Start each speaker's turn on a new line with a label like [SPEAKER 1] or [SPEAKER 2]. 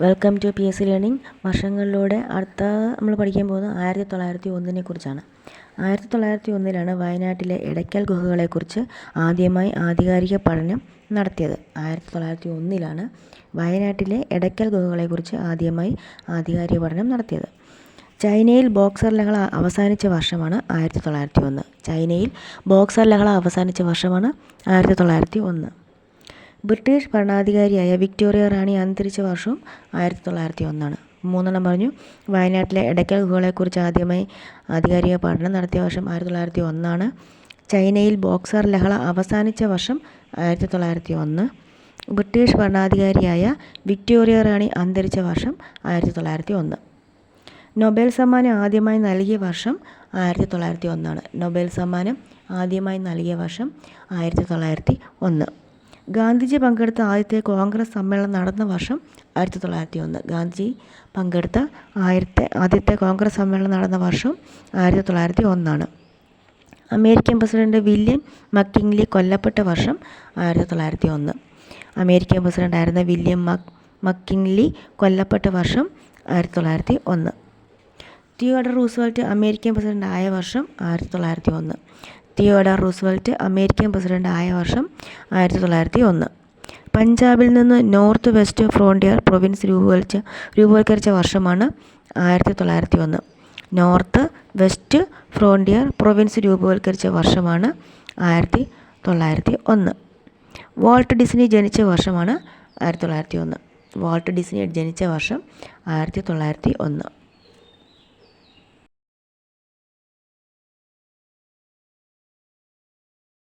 [SPEAKER 1] Welcome to P S C learning. വർഷങ്ങളിലൂടെ അടുത്ത നമ്മൾ പഠിക്കാൻ പോകുന്നത് 1901 കുറിച്ചാണ്. 1901 വയനാട്ടിലെ എടയ്ക്കൽ ഗുഹകളെക്കുറിച്ച് ആദ്യമായി ആധികാരിക പഠനം നടത്തിയത്. 1901 വയനാട്ടിലെ എടയ്ക്കൽ ഗുഹകളെക്കുറിച്ച് ആദ്യമായി ആധികാരിക പഠനം നടത്തിയത്. ചൈനയിൽ ബോക്സർ ലഹള അവസാനിച്ച വർഷമാണ് 1901. ചൈനയിൽ ബോക്സർ ലഹള അവസാനിച്ച വർഷമാണ് 1901. ബ്രിട്ടീഷ് ഭരണാധികാരിയായ വിക്ടോറിയ റാണി അന്തരിച്ച വർഷവും 1901. 3 പറഞ്ഞു. വയനാട്ടിലെ എടയ്ക്കൽ ഗുഹകളെക്കുറിച്ച് ആദ്യമായി ആധികാരിക പഠനം നടത്തിയ വർഷം 1901. ചൈനയിൽ ബോക്സർ ലഹള അവസാനിച്ച വർഷം 1901. ബ്രിട്ടീഷ് ഭരണാധികാരിയായ വിക്ടോറിയ റാണി അന്തരിച്ച വർഷം 1901. നൊബേൽ സമ്മാനം ആദ്യമായി നൽകിയ വർഷം 1901. നൊബേൽ സമ്മാനം ആദ്യമായി നൽകിയ വർഷം 1901. ഗാന്ധിജി പങ്കെടുത്ത ആദ്യത്തെ കോൺഗ്രസ് സമ്മേളനം നടന്ന വർഷം 1901. ഗാന്ധിജി പങ്കെടുത്ത ആദ്യത്തെ കോൺഗ്രസ് സമ്മേളനം നടന്ന വർഷം 1901. അമേരിക്കൻ പ്രസിഡന്റ് വില്യം മക്കിൻലി കൊല്ലപ്പെട്ട വർഷം 1901. അമേരിക്കൻ പ്രസിഡന്റായിരുന്ന വില്യം മക്കിൻലി കൊല്ലപ്പെട്ട വർഷം 1901. തിയോഡർ റൂസ്വെൽറ്റ് അമേരിക്കൻ പ്രസിഡന്റ് ആയ വർഷം 1901. തിയോഡർ റൂസ്വെൽറ്റ് അമേരിക്കൻ പ്രസിഡന്റ് ആയ വർഷം 1901. പഞ്ചാബിൽ നിന്ന് നോർത്ത് വെസ്റ്റ് ഫ്രോണ്ടിയർ പ്രൊവിൻസ് രൂപവൽക്കരിച്ച വർഷമാണ് 1901. നോർത്ത് വെസ്റ്റ് ഫ്രോണ്ടിയർ പ്രൊവിൻസ് രൂപവൽക്കരിച്ച വർഷമാണ് 1901. വാൾട്ട് ഡിസ്നി ജനിച്ച വർഷമാണ് 1901. വാൾട്ട് ഡിസ്നി ജനിച്ച വർഷം 1901.